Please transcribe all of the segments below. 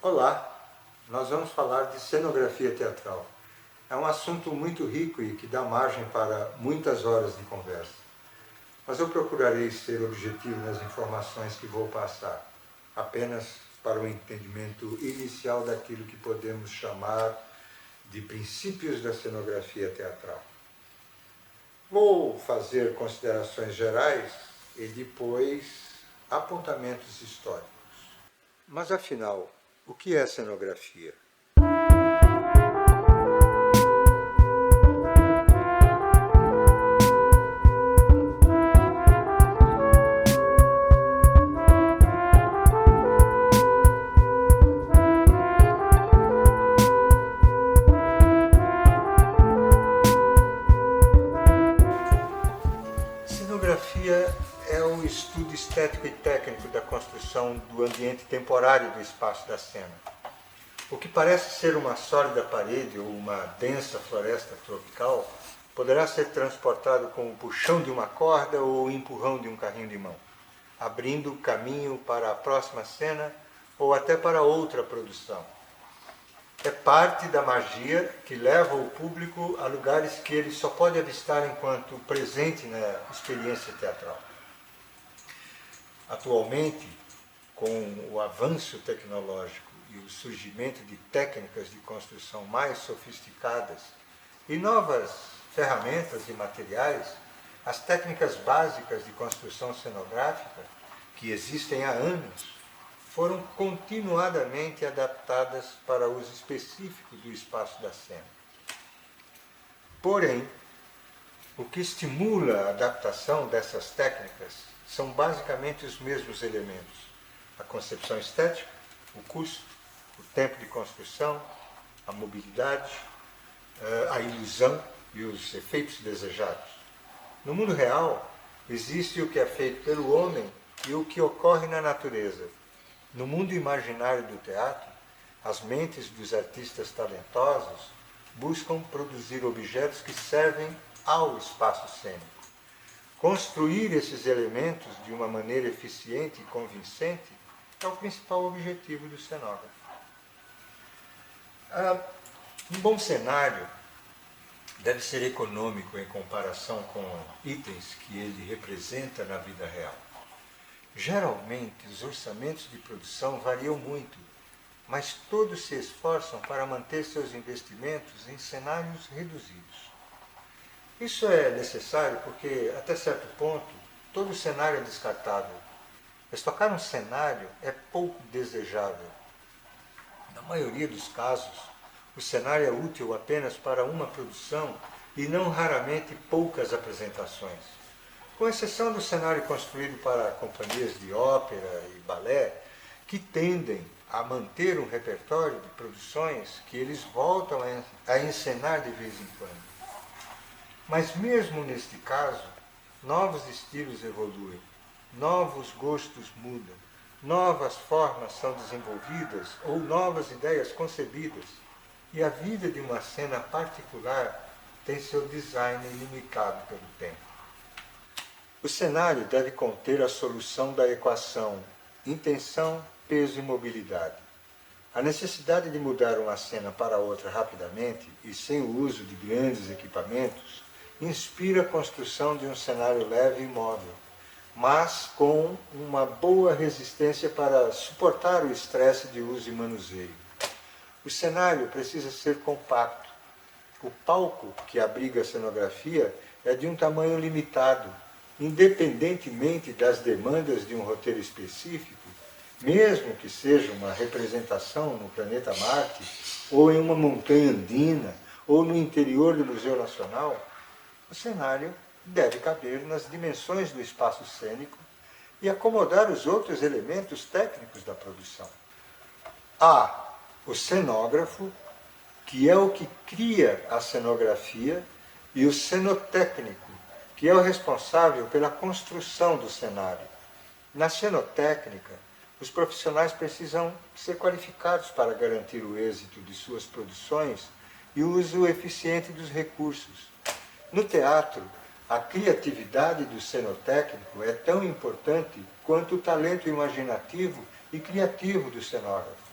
Olá, nós vamos falar de cenografia teatral. É um assunto muito rico e que dá margem para muitas horas de conversa. Mas eu procurarei ser objetivo nas informações que vou passar, apenas para o entendimento inicial daquilo que podemos chamar de princípios da cenografia teatral. Vou fazer considerações gerais e depois apontamentos históricos. Mas afinal, o que é cenografia? Cenografia é o estudo estético e técnico da construção do ambiente temporário do espaço da cena. O que parece ser uma sólida parede ou uma densa floresta tropical poderá ser transportado com o puxão de uma corda ou o empurrão de um carrinho de mão, abrindo caminho para a próxima cena ou até para outra produção. É parte da magia que leva o público a lugares que ele só pode avistar enquanto presente na experiência teatral. Atualmente, com o avanço tecnológico e o surgimento de técnicas de construção mais sofisticadas e novas ferramentas e materiais, as técnicas básicas de construção cenográfica, que existem há anos, foram continuadamente adaptadas para uso específico do espaço da cena. Porém, o que estimula a adaptação dessas técnicas são basicamente os mesmos elementos: a concepção estética, o custo, o tempo de construção, a mobilidade, a ilusão e os efeitos desejados. No mundo real, existe o que é feito pelo homem e o que ocorre na natureza. No mundo imaginário do teatro, as mentes dos artistas talentosos buscam produzir objetos que servem ao espaço cênico. Construir esses elementos de uma maneira eficiente e convincente é o principal objetivo do cenógrafo. Um bom cenário deve ser econômico em comparação com itens que ele representa na vida real. Geralmente, os orçamentos de produção variam muito, mas todos se esforçam para manter seus investimentos em cenários reduzidos. Isso é necessário porque, até certo ponto, todo cenário é descartável. Estocar um cenário é pouco desejável. Na maioria dos casos, o cenário é útil apenas para uma produção e não raramente poucas apresentações. Com exceção do cenário construído para companhias de ópera e balé, que tendem a manter um repertório de produções que eles voltam a encenar de vez em quando. Mas mesmo neste caso, novos estilos evoluem, novos gostos mudam, novas formas são desenvolvidas ou novas ideias concebidas, e a vida de uma cena particular tem seu design limitado pelo tempo. O cenário deve conter a solução da equação intenção, peso e mobilidade. A necessidade de mudar uma cena para outra rapidamente e sem o uso de grandes equipamentos inspira a construção de um cenário leve e móvel, mas com uma boa resistência para suportar o estresse de uso e manuseio. O cenário precisa ser compacto. O palco que abriga a cenografia é de um tamanho limitado, independentemente das demandas de um roteiro específico, mesmo que seja uma representação no planeta Marte, ou em uma montanha andina, ou no interior do Museu Nacional, o cenário deve caber nas dimensões do espaço cênico e acomodar os outros elementos técnicos da produção. Há o cenógrafo, que é o que cria a cenografia, e o cenotécnico, que é o responsável pela construção do cenário. Na cenotécnica, os profissionais precisam ser qualificados para garantir o êxito de suas produções e o uso eficiente dos recursos. No teatro, a criatividade do cenotécnico é tão importante quanto o talento imaginativo e criativo do cenógrafo.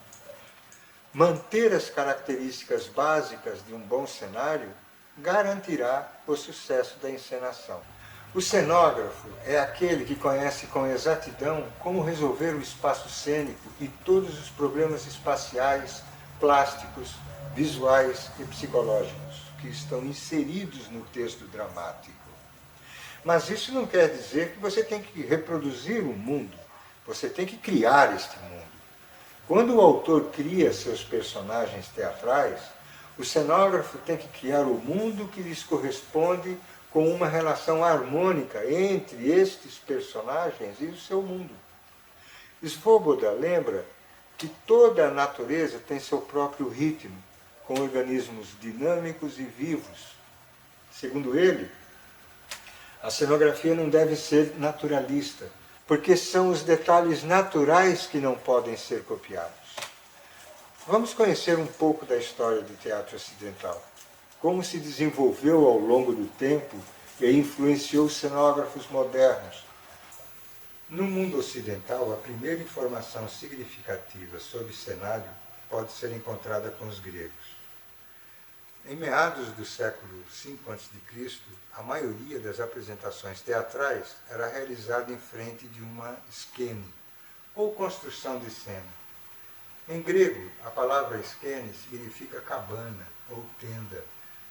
manter as características básicas de um bom cenário garantirá o sucesso da encenação. O cenógrafo é aquele que conhece com exatidão como resolver o espaço cênico e todos os problemas espaciais, plásticos, visuais e psicológicos que estão inseridos no texto dramático. Mas isso não quer dizer que você tem que reproduzir o mundo, você tem que criar este mundo. Quando o autor cria seus personagens teatrais, o cenógrafo tem que criar o mundo que lhes corresponde com uma relação harmônica entre estes personagens e o seu mundo. Svoboda lembra que toda a natureza tem seu próprio ritmo, com organismos dinâmicos e vivos. Segundo ele, a cenografia não deve ser naturalista, porque são os detalhes naturais que não podem ser copiados. Vamos conhecer um pouco da história do teatro ocidental, como se desenvolveu ao longo do tempo e influenciou os cenógrafos modernos. No mundo ocidental, a primeira informação significativa sobre cenário pode ser encontrada com os gregos. Em meados do século V a.C., a maioria das apresentações teatrais era realizada em frente de uma skene, ou construção de cena. Em grego, a palavra skene significa cabana ou tenda,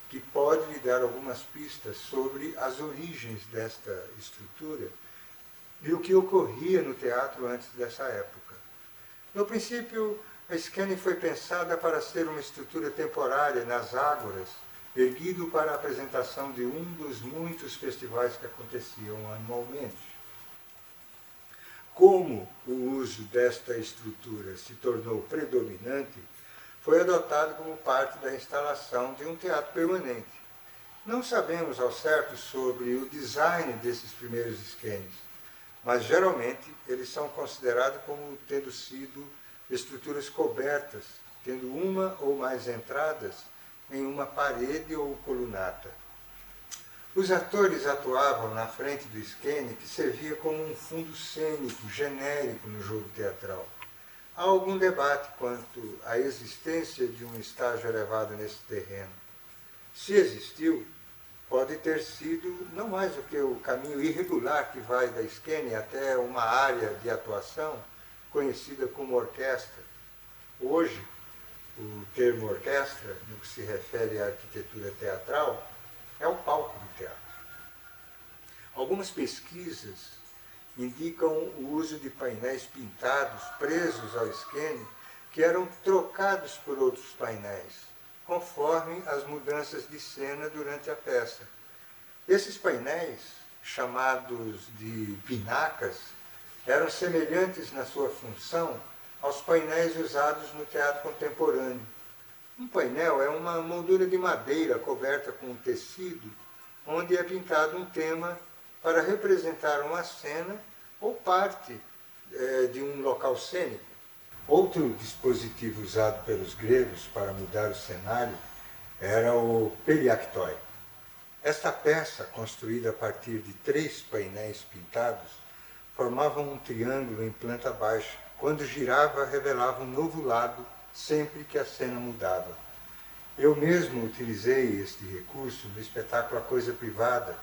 que pode lhe dar algumas pistas sobre as origens desta estrutura e o que ocorria no teatro antes dessa época. No princípio, a skene foi pensada para ser uma estrutura temporária nas ágoras, erguido para a apresentação de um dos muitos festivais que aconteciam anualmente. Como o uso desta estrutura se tornou predominante, foi adotado como parte da instalação de um teatro permanente. Não sabemos ao certo sobre o design desses primeiros esquenes, mas geralmente eles são considerados como tendo sido estruturas cobertas, tendo uma ou mais entradas em uma parede ou colunata. Os atores atuavam na frente do esquene, que servia como um fundo cênico genérico no jogo teatral. Há algum debate quanto à existência de um estágio elevado nesse terreno. Se existiu, pode ter sido não mais do que o caminho irregular que vai da esquene até uma área de atuação conhecida como orquestra. Hoje, o termo orquestra, no que se refere à arquitetura teatral, é o palco do teatro. Algumas pesquisas indicam o uso de painéis pintados presos ao esquene que eram trocados por outros painéis, conforme as mudanças de cena durante a peça. Esses painéis, chamados de pinacas, eram semelhantes na sua função aos painéis usados no teatro contemporâneo. Um painel é uma moldura de madeira coberta com um tecido, onde é pintado um tema para representar uma cena ou parte de um local cênico. Outro dispositivo usado pelos gregos para mudar o cenário era o periaktoi. Esta peça, construída a partir de 3 painéis pintados, formava um triângulo em planta baixa. Quando girava, revelava um novo lado sempre que a cena mudava. Eu mesmo utilizei este recurso no espetáculo A Coisa Privada,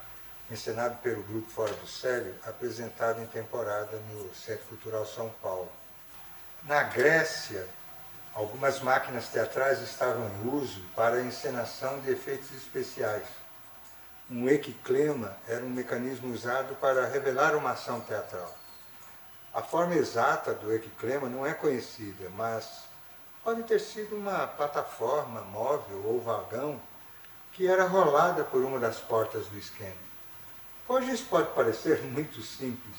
encenado pelo Grupo Fora do Sério, apresentado em temporada no Centro Cultural São Paulo. Na Grécia, algumas máquinas teatrais estavam em uso para a encenação de efeitos especiais. Um equiclema era um mecanismo usado para revelar uma ação teatral. A forma exata do equiclema não é conhecida, mas pode ter sido uma plataforma móvel ou vagão que era rolada por uma das portas do esquema. Hoje isso pode parecer muito simples.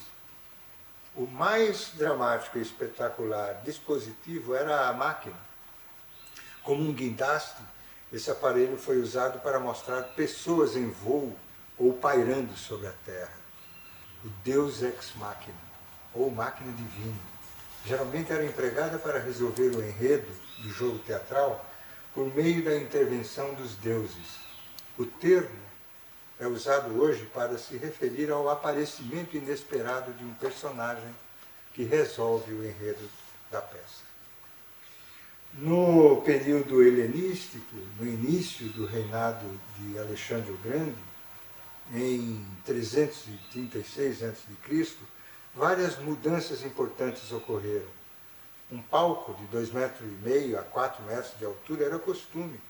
O mais dramático e espetacular dispositivo era a máquina. Como um guindaste, esse aparelho foi usado para mostrar pessoas em voo ou pairando sobre a terra. O Deus Ex Machina, ou máquina divina, geralmente era empregada para resolver o enredo do jogo teatral por meio da intervenção dos deuses. O termo é usado hoje para se referir ao aparecimento inesperado de um personagem que resolve o enredo da peça. No período helenístico, no início do reinado de Alexandre o Grande, em 336 a.C., várias mudanças importantes ocorreram. Um palco de 2,5 metros a 4 metros de altura era costume.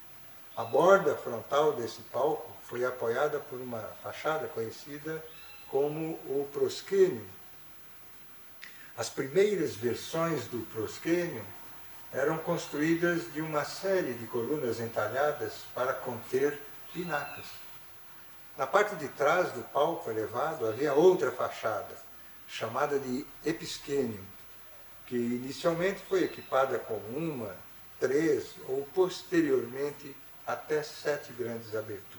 A borda frontal desse palco foi apoiada por uma fachada conhecida como o proscênio. As primeiras versões do proscênio eram construídas de uma série de colunas entalhadas para conter pinacas. Na parte de trás do palco elevado havia outra fachada, chamada de episquênio, que inicialmente foi equipada com 1, 3 ou posteriormente até 7 grandes aberturas.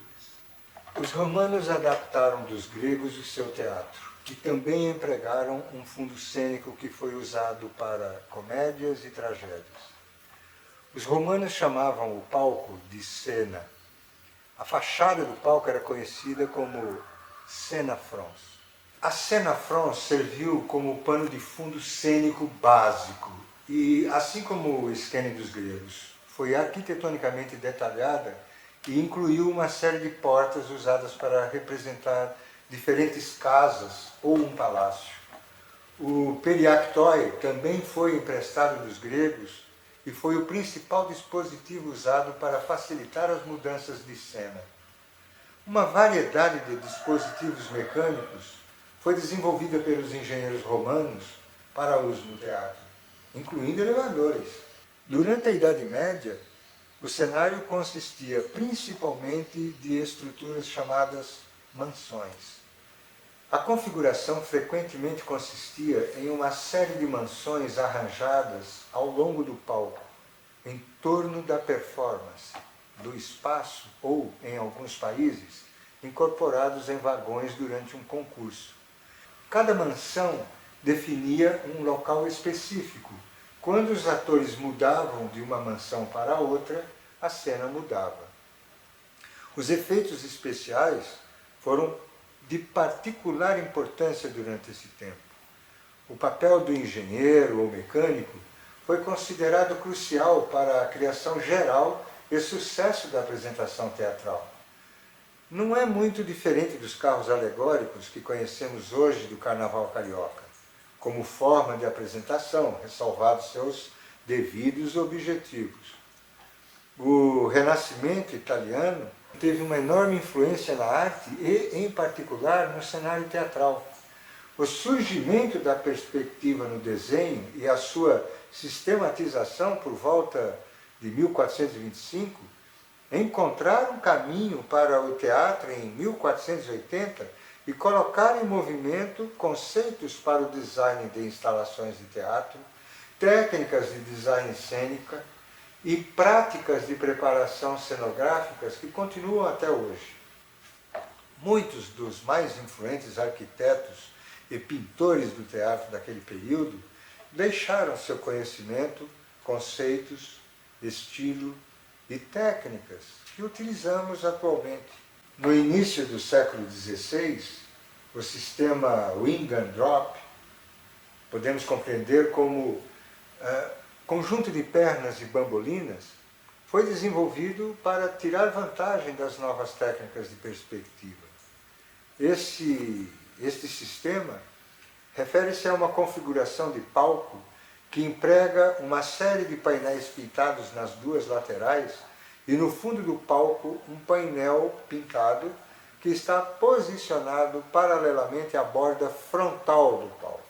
Os romanos adaptaram dos gregos o seu teatro e também empregaram um fundo cênico que foi usado para comédias e tragédias. Os romanos chamavam o palco de scena. A fachada do palco era conhecida como scena frons. A scena frons serviu como pano de fundo cênico básico e, assim como o esquema dos gregos, foi arquitetonicamente detalhada e incluiu uma série de portas usadas para representar diferentes casas ou um palácio. O periactói também foi emprestado dos gregos e foi o principal dispositivo usado para facilitar as mudanças de cena. Uma variedade de dispositivos mecânicos foi desenvolvida pelos engenheiros romanos para uso no teatro, incluindo elevadores. Durante a Idade Média, o cenário consistia principalmente de estruturas chamadas mansões. A configuração frequentemente consistia em uma série de mansões arranjadas ao longo do palco, em torno da performance, do espaço ou, em alguns países, incorporados em vagões durante um concurso. Cada mansão definia um local específico. Quando os atores mudavam de uma mansão para outra, a cena mudava. Os efeitos especiais foram de particular importância durante esse tempo. O papel do engenheiro ou mecânico foi considerado crucial para a criação geral e sucesso da apresentação teatral. Não é muito diferente dos carros alegóricos que conhecemos hoje do Carnaval Carioca, como forma de apresentação, ressalvados seus devidos objetivos. O Renascimento italiano teve uma enorme influência na arte e, em particular, no cenário teatral. O surgimento da perspectiva no desenho e a sua sistematização por volta de 1425 encontraram caminho para o teatro em 1480 e colocaram em movimento conceitos para o design de instalações de teatro, técnicas de design cênica e práticas de preparação cenográficas que continuam até hoje. Muitos dos mais influentes arquitetos e pintores do teatro daquele período deixaram seu conhecimento, conceitos, estilo e técnicas que utilizamos atualmente. No início do século XVI, o sistema Wing and Drop podemos compreender como conjunto de pernas e bambolinas foi desenvolvido para tirar vantagem das novas técnicas de perspectiva. Este sistema refere-se a uma configuração de palco que emprega uma série de painéis pintados nas duas laterais e no fundo do palco um painel pintado que está posicionado paralelamente à borda frontal do palco.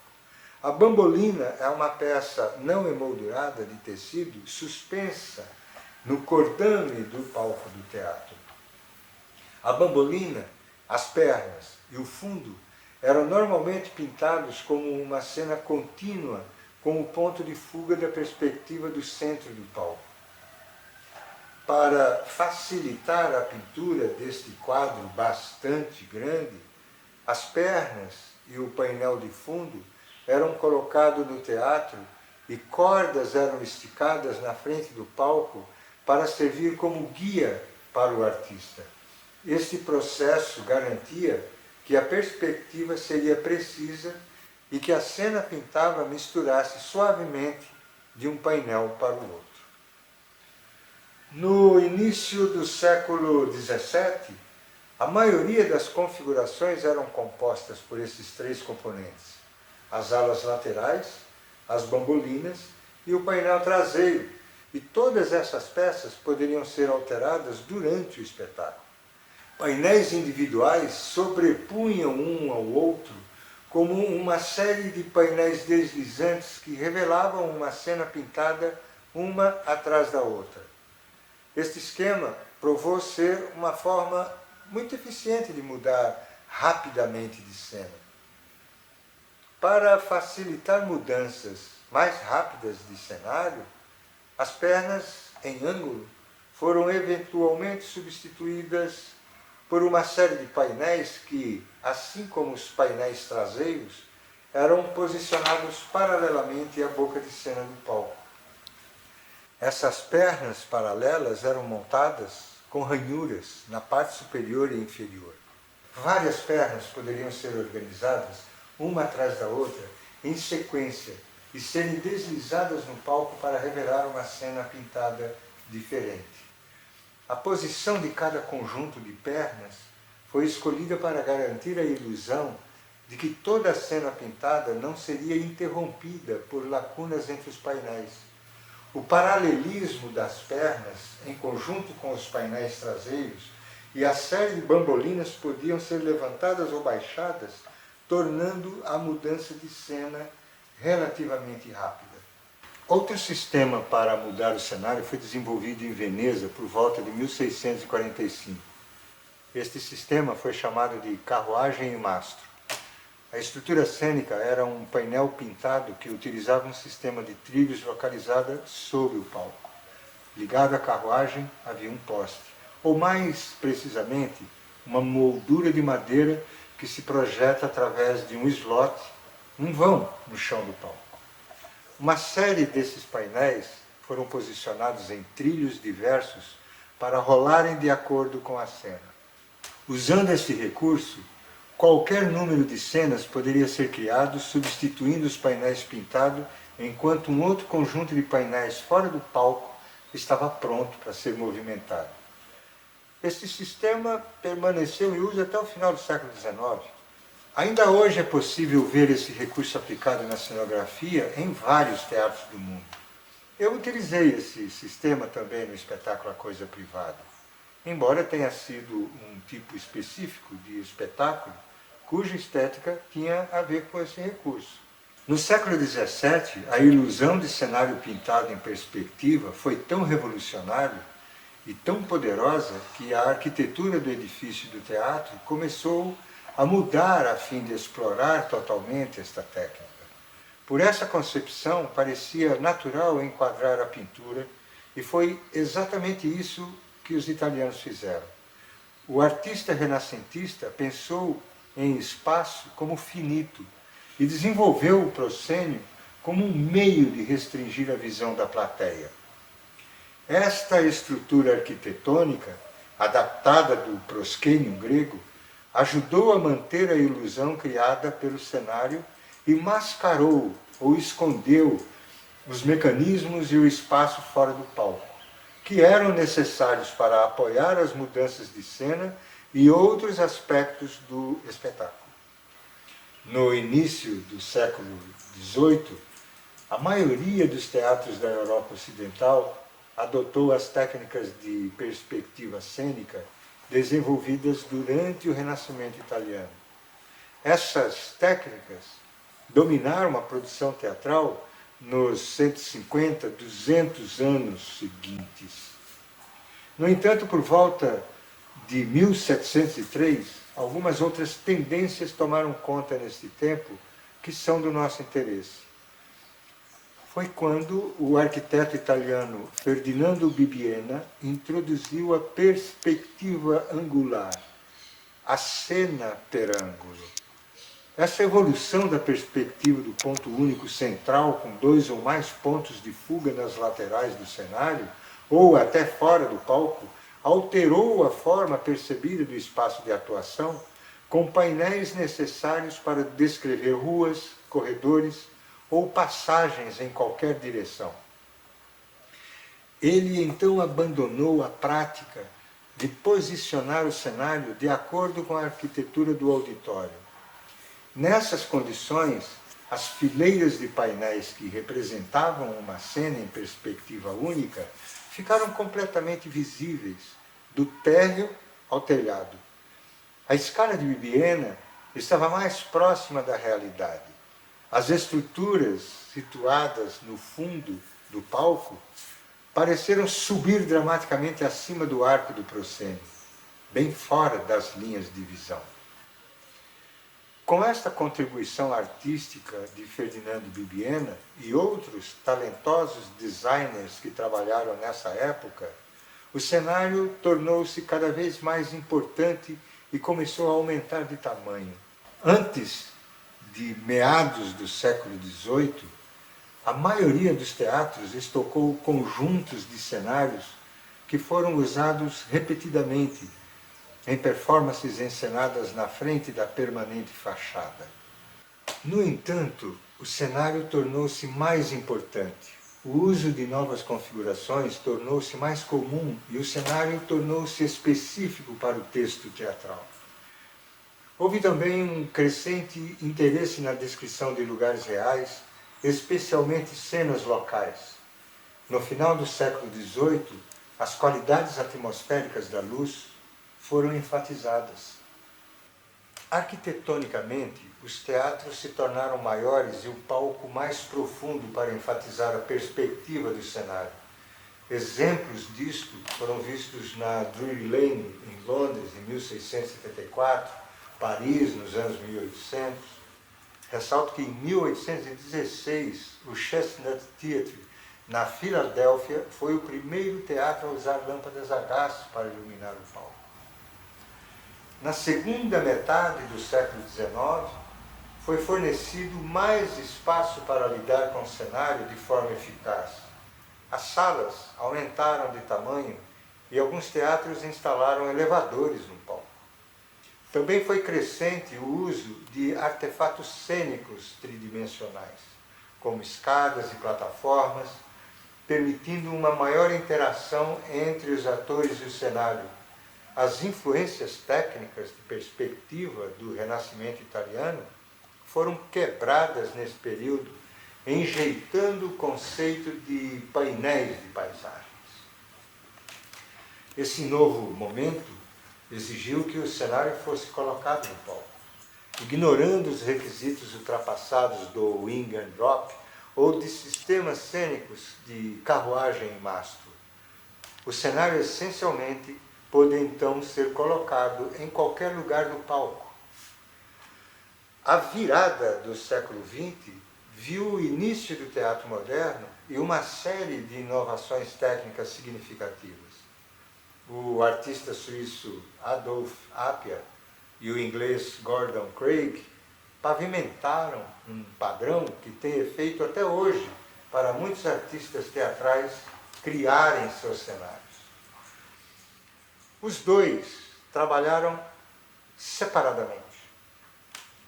A bambolina é uma peça não emoldurada de tecido suspensa no cordame do palco do teatro. A bambolina, as pernas e o fundo eram normalmente pintados como uma cena contínua com o ponto de fuga da perspectiva do centro do palco. Para facilitar a pintura deste quadro bastante grande, as pernas e o painel de fundo eram colocados no teatro e cordas eram esticadas na frente do palco para servir como guia para o artista. Este processo garantia que a perspectiva seria precisa e que a cena pintada misturasse suavemente de um painel para o outro. No início do século XVII, a maioria das configurações eram compostas por esses três componentes: as alas laterais, as bambolinas e o painel traseiro, e todas essas peças poderiam ser alteradas durante o espetáculo. Painéis individuais sobrepunham um ao outro como uma série de painéis deslizantes que revelavam uma cena pintada uma atrás da outra. Este esquema provou ser uma forma muito eficiente de mudar rapidamente de cena. Para facilitar mudanças mais rápidas de cenário, as pernas em ângulo foram eventualmente substituídas por uma série de painéis que, assim como os painéis traseiros, eram posicionados paralelamente à boca de cena do palco. Essas pernas paralelas eram montadas com ranhuras na parte superior e inferior. Várias pernas poderiam ser organizadas, uma atrás da outra, em sequência, e serem deslizadas no palco para revelar uma cena pintada diferente. A posição de cada conjunto de pernas foi escolhida para garantir a ilusão de que toda a cena pintada não seria interrompida por lacunas entre os painéis. O paralelismo das pernas, em conjunto com os painéis traseiros, e a série de bambolinas podiam ser levantadas ou baixadas, tornando a mudança de cena relativamente rápida. Outro sistema para mudar o cenário foi desenvolvido em Veneza por volta de 1645. Este sistema foi chamado de carruagem e mastro. A estrutura cênica era um painel pintado que utilizava um sistema de trilhos localizada sobre o palco. Ligado à carruagem havia um poste, ou mais precisamente, uma moldura de madeira que se projeta através de um slot, um vão no chão do palco. Uma série desses painéis foram posicionados em trilhos diversos para rolarem de acordo com a cena. Usando este recurso, qualquer número de cenas poderia ser criado substituindo os painéis pintados, enquanto um outro conjunto de painéis fora do palco estava pronto para ser movimentado. Este sistema permaneceu em uso até o final do século XIX. Ainda hoje é possível ver esse recurso aplicado na cenografia em vários teatros do mundo. Eu utilizei esse sistema também no espetáculo A Coisa Privada, embora tenha sido um tipo específico de espetáculo cuja estética tinha a ver com esse recurso. No século XVII, a ilusão de cenário pintado em perspectiva foi tão revolucionária e tão poderosa que a arquitetura do edifício do teatro começou a mudar a fim de explorar totalmente esta técnica. Por essa concepção, parecia natural enquadrar a pintura, e foi exatamente isso que os italianos fizeram. O artista renascentista pensou em espaço como finito e desenvolveu o proscênio como um meio de restringir a visão da plateia. Esta estrutura arquitetônica, adaptada do proskênio grego, ajudou a manter a ilusão criada pelo cenário e mascarou ou escondeu os mecanismos e o espaço fora do palco, que eram necessários para apoiar as mudanças de cena e outros aspectos do espetáculo. No início do século XVIII, a maioria dos teatros da Europa Ocidental adotou as técnicas de perspectiva cênica desenvolvidas durante o Renascimento italiano. Essas técnicas dominaram a produção teatral nos 150, 200 anos seguintes. No entanto, por volta de 1703, algumas outras tendências tomaram conta neste tempo que são do nosso interesse. Foi quando o arquiteto italiano Ferdinando Bibbiena introduziu a perspectiva angular, a cena per ângulo. Essa evolução da perspectiva do ponto único central, com dois ou mais pontos de fuga nas laterais do cenário, ou até fora do palco, alterou a forma percebida do espaço de atuação, com painéis necessários para descrever ruas, corredores ou passagens em qualquer direção. ele então abandonou a prática de posicionar o cenário de acordo com a arquitetura do auditório. Nessas condições, as fileiras de painéis que representavam uma cena em perspectiva única ficaram completamente visíveis, do térreo ao telhado. A escala de Bibiena estava mais próxima da realidade. As estruturas situadas no fundo do palco pareceram subir dramaticamente acima do arco do proscênio, bem fora das linhas de visão. Com esta contribuição artística de Ferdinando Bibiena e outros talentosos designers que trabalharam nessa época, o cenário tornou-se cada vez mais importante e começou a aumentar de tamanho. Antes de meados do século XVIII, a maioria dos teatros estocou conjuntos de cenários que foram usados repetidamente em performances encenadas na frente da permanente fachada. No entanto, o cenário tornou-se mais importante. O uso de novas configurações tornou-se mais comum e o cenário tornou-se específico para o texto teatral. Houve também um crescente interesse na descrição de lugares reais, especialmente cenas locais. No final do século XVIII, as qualidades atmosféricas da luz foram enfatizadas. Arquitetonicamente, os teatros se tornaram maiores e o palco mais profundo para enfatizar a perspectiva do cenário. Exemplos disto foram vistos na Drury Lane, em Londres, em 1674, Paris, nos anos 1800. Ressalto que em 1816, o Chestnut Theatre, na Filadélfia, foi o primeiro teatro a usar lâmpadas a gás para iluminar o palco. Na segunda metade do século XIX, foi fornecido mais espaço para lidar com o cenário de forma eficaz. As salas aumentaram de tamanho e alguns teatros instalaram elevadores no palco. Também foi crescente o uso de artefatos cênicos tridimensionais, como escadas e plataformas, permitindo uma maior interação entre os atores e o cenário. As influências técnicas de perspectiva do Renascimento italiano foram quebradas nesse período, enjeitando o conceito de painéis de paisagens. Esse novo momento exigiu que o cenário fosse colocado no palco, ignorando os requisitos ultrapassados do wing and drop ou de sistemas cênicos de carruagem e mastro. O cenário essencialmente pôde então ser colocado em qualquer lugar do palco. A virada do século XX viu o início do teatro moderno e uma série de inovações técnicas significativas. O artista suíço Adolf Appia e o inglês Gordon Craig pavimentaram um padrão que tem efeito até hoje para muitos artistas teatrais criarem seus cenários. Os dois trabalharam separadamente,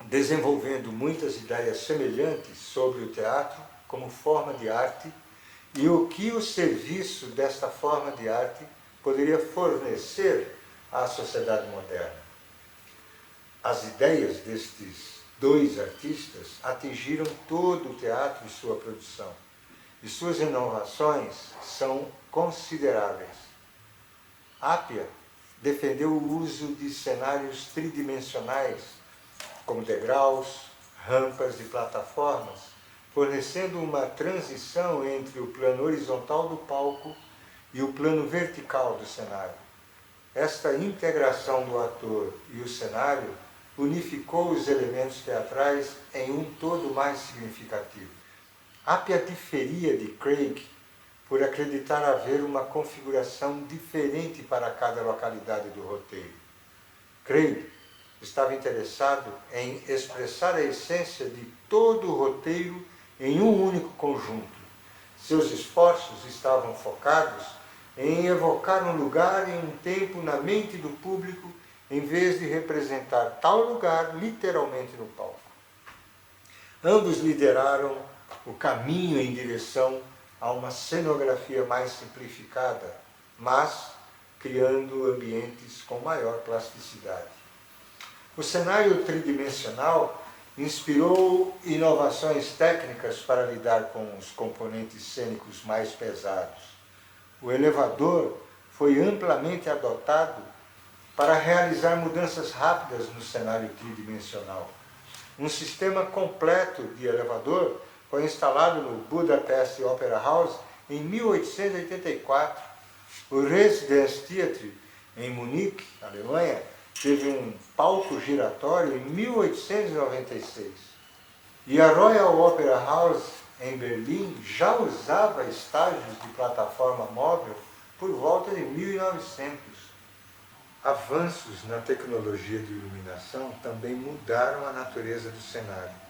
desenvolvendo muitas ideias semelhantes sobre o teatro como forma de arte e o que o serviço desta forma de arte poderia fornecer à sociedade moderna. As ideias destes dois artistas atingiram todo o teatro e sua produção, e suas inovações são consideráveis. Appia defendeu o uso de cenários tridimensionais, como degraus, rampas e plataformas, fornecendo uma transição entre o plano horizontal do palco e o plano vertical do cenário. Esta integração do ator e o cenário unificou os elementos teatrais em um todo mais significativo. Appia diferia de Craig por acreditar haver uma configuração diferente para cada localidade do roteiro. Craig estava interessado em expressar a essência de todo o roteiro em um único conjunto. Seus esforços estavam focados em evocar um lugar e um tempo na mente do público, em vez de representar tal lugar literalmente no palco. Ambos lideraram o caminho em direção a uma cenografia mais simplificada, mas criando ambientes com maior plasticidade. O cenário tridimensional inspirou inovações técnicas para lidar com os componentes cênicos mais pesados. O elevador foi amplamente adotado para realizar mudanças rápidas no cenário tridimensional. Um sistema completo de elevador foi instalado no Budapest Opera House em 1884. O Residence Theatre, em Munique, Alemanha, teve um palco giratório em 1896. E a Royal Opera House, em Berlim, já usava estágios de plataforma móvel por volta de 1900. Avanços na tecnologia de iluminação também mudaram a natureza do cenário.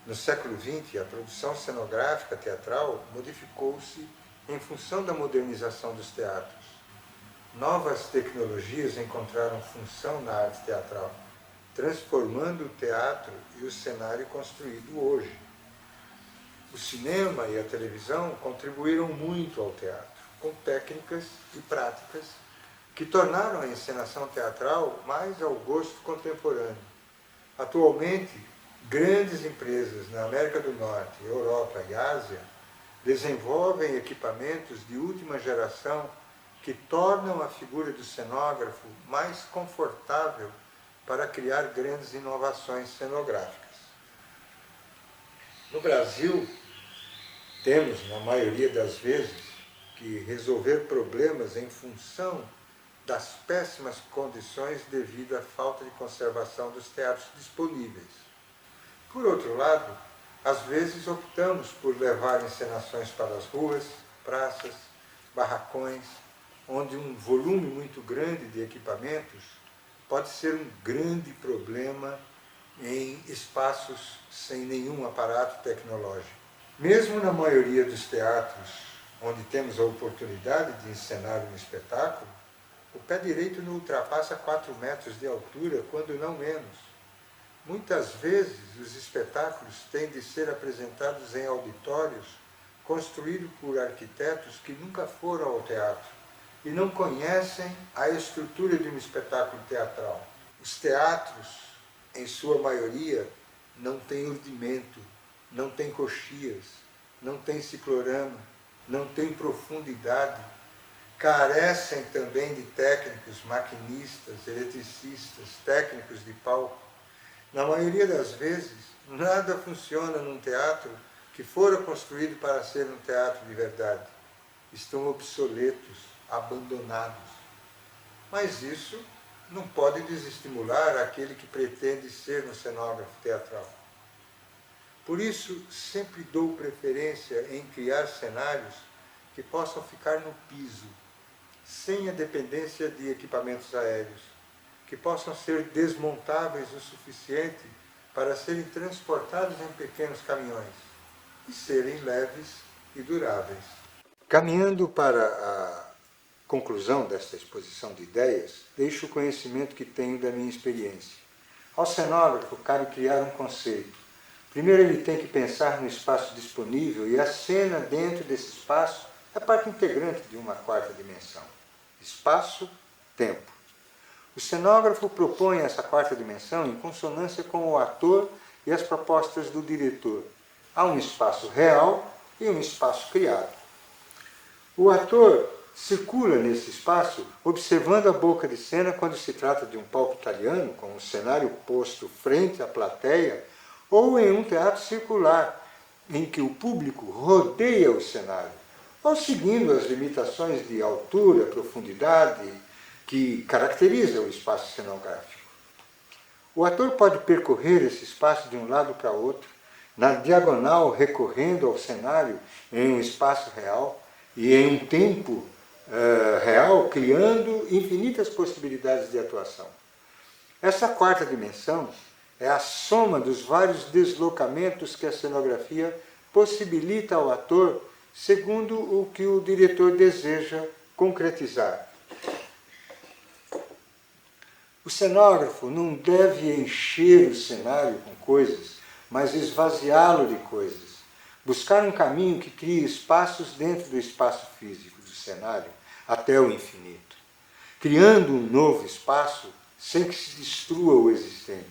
No século XX, a produção cenográfica teatral modificou-se em função da modernização dos teatros. Novas tecnologias encontraram função na arte teatral, transformando o teatro e o cenário construído hoje. O cinema e a televisão contribuíram muito ao teatro, com técnicas e práticas que tornaram a encenação teatral mais ao gosto contemporâneo. Atualmente, grandes empresas na América do Norte, Europa e Ásia desenvolvem equipamentos de última geração que tornam a figura do cenógrafo mais confortável para criar grandes inovações cenográficas. No Brasil, temos, na maioria das vezes, que resolver problemas em função das péssimas condições devido à falta de conservação dos teatros disponíveis. Por outro lado, às vezes optamos por levar encenações para as ruas, praças, barracões, onde um volume muito grande de equipamentos pode ser um grande problema em espaços sem nenhum aparato tecnológico. Mesmo na maioria dos teatros onde temos a oportunidade de encenar um espetáculo, o pé direito não ultrapassa 4 metros de altura, quando não menos. Muitas vezes os espetáculos têm de ser apresentados em auditórios construídos por arquitetos que nunca foram ao teatro e não conhecem a estrutura de um espetáculo teatral. Os teatros, em sua maioria, não têm urdimento, não têm coxias, não têm ciclorama, não têm profundidade, carecem também de técnicos, maquinistas, eletricistas, técnicos de palco. Na maioria das vezes, nada funciona num teatro que fora construído para ser um teatro de verdade. Estão obsoletos, abandonados. Mas isso não pode desestimular aquele que pretende ser um cenógrafo teatral. Por isso, sempre dou preferência em criar cenários que possam ficar no piso, sem a dependência de equipamentos aéreos, que possam ser desmontáveis o suficiente para serem transportados em pequenos caminhões e serem leves e duráveis. Caminhando para a conclusão desta exposição de ideias, deixo o conhecimento que tenho da minha experiência. Ao cenógrafo cabe criar um conceito. Primeiro ele tem que pensar no espaço disponível e a cena dentro desse espaço é parte integrante de uma quarta dimensão. Espaço, tempo. O cenógrafo propõe essa quarta dimensão em consonância com o ator e as propostas do diretor. Há um espaço real e um espaço criado. O ator circula nesse espaço observando a boca de cena quando se trata de um palco italiano, com o cenário posto frente à plateia, ou em um teatro circular, em que o público rodeia o cenário, ou seguindo as limitações de altura, profundidade, que caracteriza o espaço cenográfico. O ator pode percorrer esse espaço de um lado para outro, na diagonal recorrendo ao cenário em um espaço real e em um tempo real, criando infinitas possibilidades de atuação. Essa quarta dimensão é a soma dos vários deslocamentos que a cenografia possibilita ao ator, segundo o que o diretor deseja concretizar. O cenógrafo não deve encher o cenário com coisas, mas esvaziá-lo de coisas, Buscar um caminho que crie espaços dentro do espaço físico do cenário até o infinito, criando um novo espaço sem que se destrua o existente.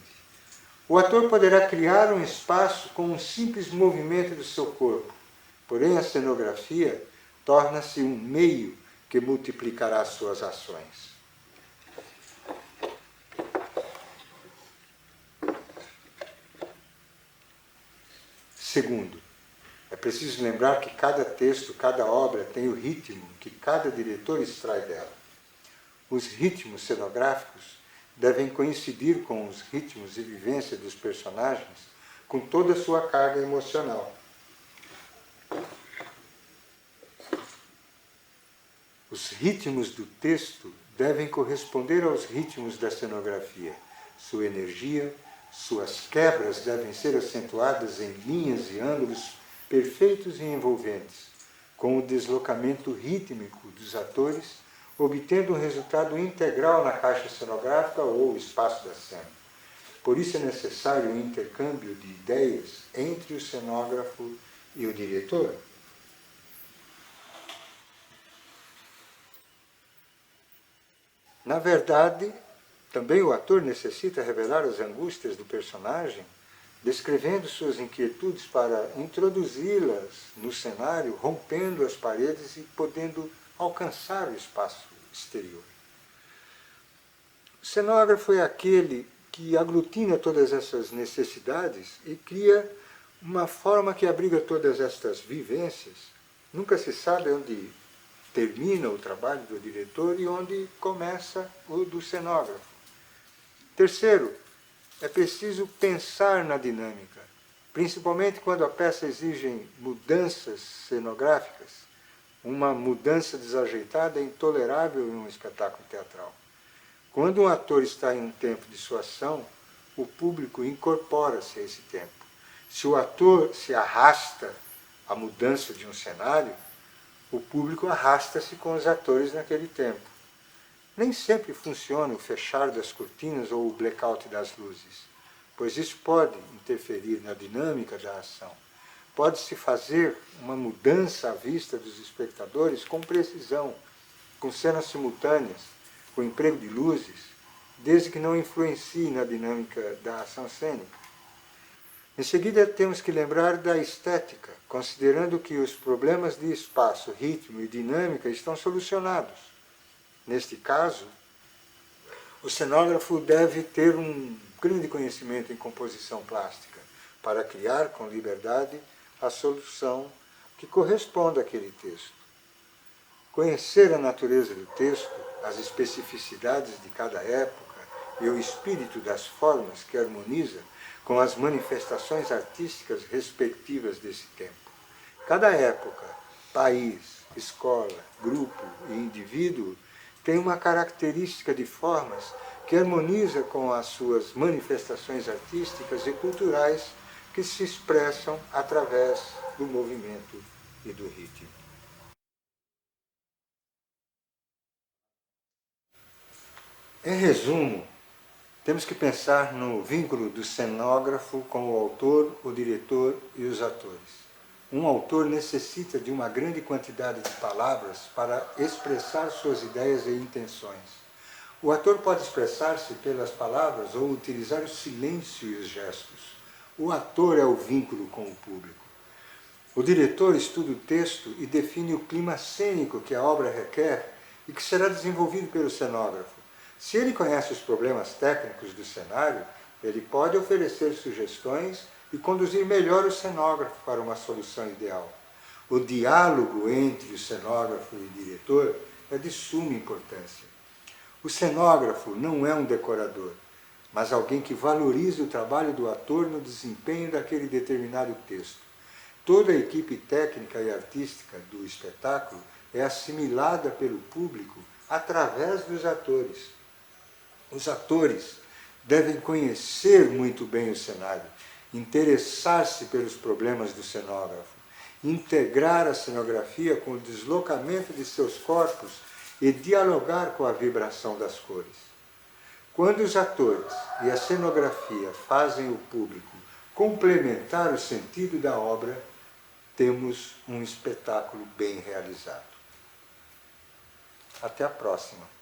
O ator poderá criar um espaço com um simples movimento do seu corpo, porém a cenografia torna-se um meio que multiplicará suas ações. Segundo, é preciso lembrar que cada texto, cada obra tem o ritmo que cada diretor extrai dela. Os ritmos cenográficos devem coincidir com os ritmos e vivência dos personagens, com toda a sua carga emocional. Os ritmos do texto devem corresponder aos ritmos da cenografia. Sua energia, suas quebras devem ser acentuadas em linhas e ângulos perfeitos e envolventes, com o deslocamento rítmico dos atores, obtendo um resultado integral na caixa cenográfica ou espaço da cena. Por isso é necessário o intercâmbio de ideias entre o cenógrafo e o diretor. Na verdade, também o ator necessita revelar as angústias do personagem, descrevendo suas inquietudes para introduzi-las no cenário, rompendo as paredes e podendo alcançar o espaço exterior. O cenógrafo é aquele que aglutina todas essas necessidades e cria uma forma que abriga todas estas vivências. Nunca se sabe onde termina o trabalho do diretor e onde começa o do cenógrafo. Terceiro, é preciso pensar na dinâmica, principalmente quando a peça exige mudanças cenográficas. Uma mudança desajeitada é intolerável em um espetáculo teatral. Quando um ator está em um tempo de sua ação, o público incorpora-se a esse tempo. Se o ator se arrasta à mudança de um cenário, o público arrasta-se com os atores naquele tempo. Nem sempre funciona o fechar das cortinas ou o blackout das luzes, pois isso pode interferir na dinâmica da ação. Pode-se fazer uma mudança à vista dos espectadores com precisão, com cenas simultâneas, com emprego de luzes, desde que não influencie na dinâmica da ação cênica. Em seguida, temos que lembrar da estética, considerando que os problemas de espaço, ritmo e dinâmica estão solucionados. Neste caso, o cenógrafo deve ter um grande conhecimento em composição plástica para criar com liberdade a solução que corresponde àquele texto. Conhecer a natureza do texto, as especificidades de cada época e o espírito das formas que harmoniza com as manifestações artísticas respectivas desse tempo. Cada época, país, escola, grupo e indivíduo tem uma característica de formas que harmoniza com as suas manifestações artísticas e culturais que se expressam através do movimento e do ritmo. Em resumo, temos que pensar no vínculo do cenógrafo com o autor, o diretor e os atores. Um autor necessita de uma grande quantidade de palavras para expressar suas ideias e intenções. O ator pode expressar-se pelas palavras ou utilizar o silêncio e os gestos. O ator é o vínculo com o público. O diretor estuda o texto e define o clima cênico que a obra requer e que será desenvolvido pelo cenógrafo. Se ele conhece os problemas técnicos do cenário, ele pode oferecer sugestões e conduzir melhor o cenógrafo para uma solução ideal. O diálogo entre o cenógrafo e o diretor é de suma importância. O cenógrafo não é um decorador, mas alguém que valoriza o trabalho do ator no desempenho daquele determinado texto. Toda a equipe técnica e artística do espetáculo é assimilada pelo público através dos atores. Os atores devem conhecer muito bem o cenário, interessar-se pelos problemas do cenógrafo, integrar a cenografia com o deslocamento de seus corpos e dialogar com a vibração das cores. Quando os atores e a cenografia fazem o público complementar o sentido da obra, temos um espetáculo bem realizado. Até a próxima.